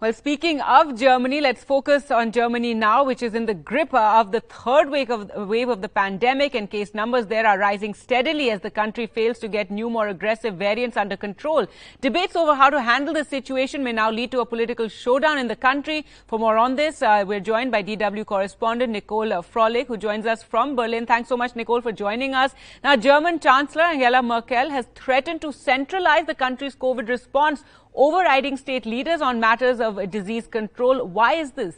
Well, speaking of Germany, let's focus on Germany now, which is in the grip of the third wave of the pandemic, and case numbers there are rising steadily as the country fails to get new, more aggressive variants under control. Debates over how to handle this situation may now lead to a political showdown in the country. For more on this, we're joined by DW correspondent Nicole Frölich, who joins us from Berlin. Thanks so much, Nicole, for joining us. Now, German Chancellor Angela Merkel has threatened to centralize the country's COVID response, overriding state leaders on matters of disease control. Why is this?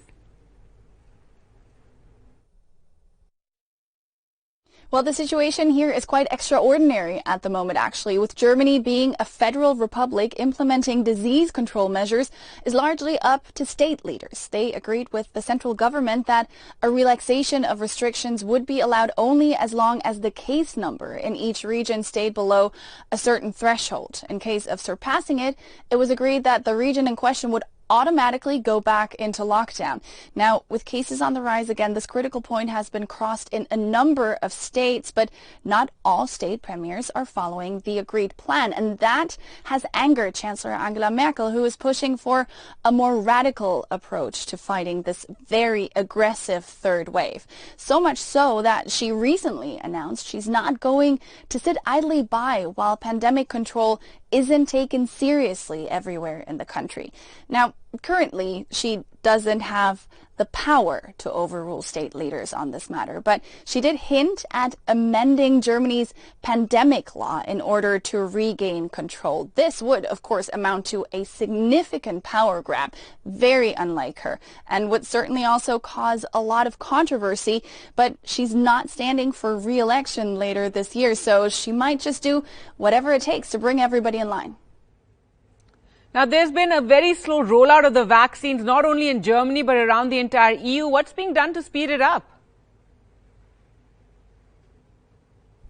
Well, the situation here is quite extraordinary at the moment, actually, with Germany being a federal republic. Implementing disease control measures is largely up to state leaders. They agreed with the central government that a relaxation of restrictions would be allowed only as long as the case number in each region stayed below a certain threshold. In case of surpassing it, it was agreed that the region in question would automatically go back into lockdown. Now, with cases on the rise again, this critical point has been crossed in a number of states, but not all state premiers are following the agreed plan. And that has angered Chancellor Angela Merkel, who is pushing for a more radical approach to fighting this very aggressive third wave. So much so that she recently announced she's not going to sit idly by while pandemic control isn't taken seriously everywhere in the country. Now, currently, she doesn't have the power to overrule state leaders on this matter, but she did hint at amending Germany's pandemic law in order to regain control. This would, of course, amount to a significant power grab, very unlike her, and would certainly also cause a lot of controversy, but she's not standing for re-election later this year, so she might just do whatever it takes to bring everybody in line. Now, there's been a very slow rollout of the vaccines, not only in Germany, but around the entire EU. What's being done to speed it up?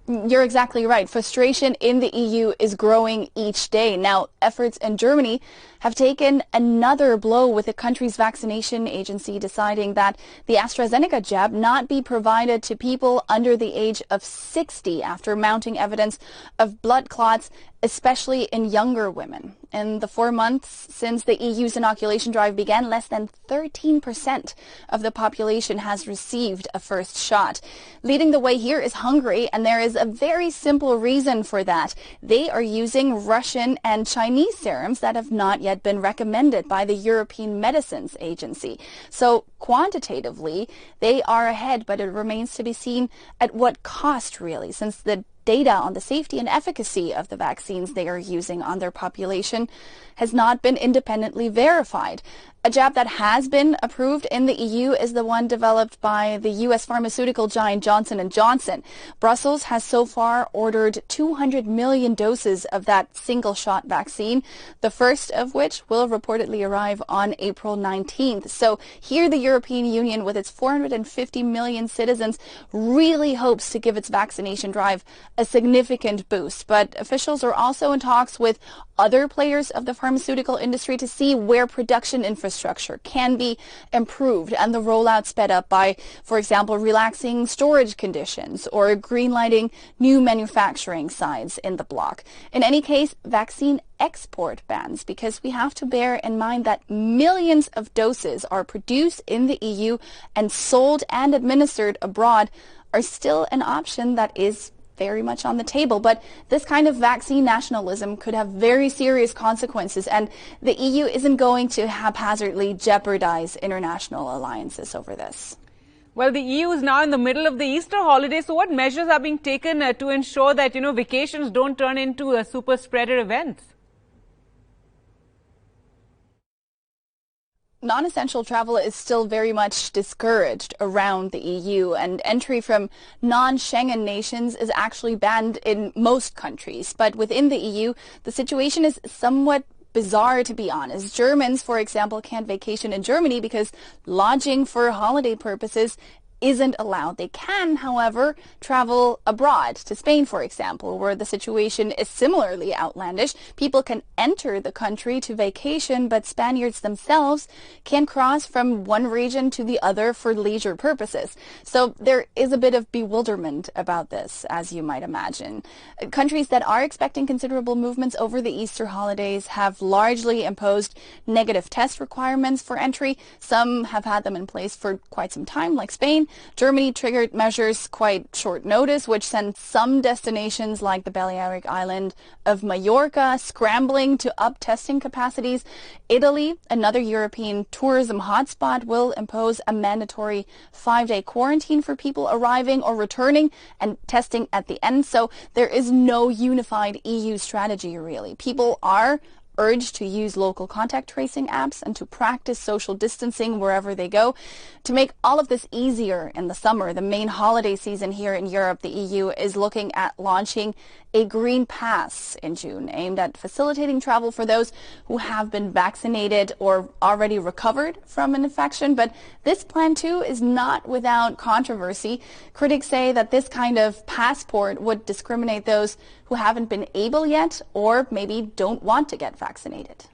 You're exactly right. Frustration in the EU is growing each day. Now, efforts in Germany have taken another blow, with the country's vaccination agency deciding that the AstraZeneca jab not be provided to people under the age of 60 after mounting evidence of blood clots, especially in younger women. In the 4 months since the EU's inoculation drive began, less than 13% of the population has received a first shot. Leading the way here is Hungary, and there is a very simple reason for that. They are using Russian and Chinese serums that have not yet been recommended by the European Medicines Agency. So quantitatively, they are ahead, but it remains to be seen at what cost, really, since the data on the safety and efficacy of the vaccines they are using on their population has not been independently verified. A jab that has been approved in the EU is the one developed by the U.S. pharmaceutical giant Johnson & Johnson. Brussels has so far ordered 200 million doses of that single-shot vaccine, the first of which will reportedly arrive on April 19th. So here the European Union, with its 450 million citizens, really hopes to give its vaccination drive a significant boost. But officials are also in talks with other players of the pharmaceutical industry to see where production infrastructure can be improved and the rollout sped up by, for example, relaxing storage conditions or greenlighting new manufacturing sites in the bloc. In any case, vaccine export bans, because we have to bear in mind that millions of doses are produced in the EU and sold and administered abroad, are still an option that is very much on the table. But this kind of vaccine nationalism could have very serious consequences, and the EU isn't going to haphazardly jeopardize international alliances over this. Well, the EU is now in the middle of the Easter holiday, so what measures are being taken to ensure that, vacations don't turn into super spreader events? Non-essential travel is still very much discouraged around the EU, and entry from non-Schengen nations is actually banned in most countries. But within the EU, the situation is somewhat bizarre, to be honest. Germans, for example, can't vacation in Germany because lodging for holiday purposes isn't allowed. They can, however, travel abroad, to Spain, for example, where the situation is similarly outlandish. People can enter the country to vacation, but Spaniards themselves can cross from one region to the other for leisure purposes. So there is a bit of bewilderment about this, as you might imagine. Countries that are expecting considerable movements over the Easter holidays have largely imposed negative test requirements for entry. Some have had them in place for quite some time, like Spain. Germany triggered measures quite short notice, which sent some destinations like the Balearic island of Mallorca scrambling to up testing capacities. Italy, another European tourism hotspot, will impose a mandatory 5-day quarantine for people arriving or returning and testing at the end. So there is no unified EU strategy, really. People are urged to use local contact tracing apps and to practice social distancing wherever they go. To make all of this easier in the summer, the main holiday season here in Europe, the EU is looking at launching a green pass in June, aimed at facilitating travel for those who have been vaccinated or already recovered from an infection. But this plan, too, is not without controversy. Critics say that this kind of passport would discriminate those who haven't been able yet or maybe don't want to get vaccinated.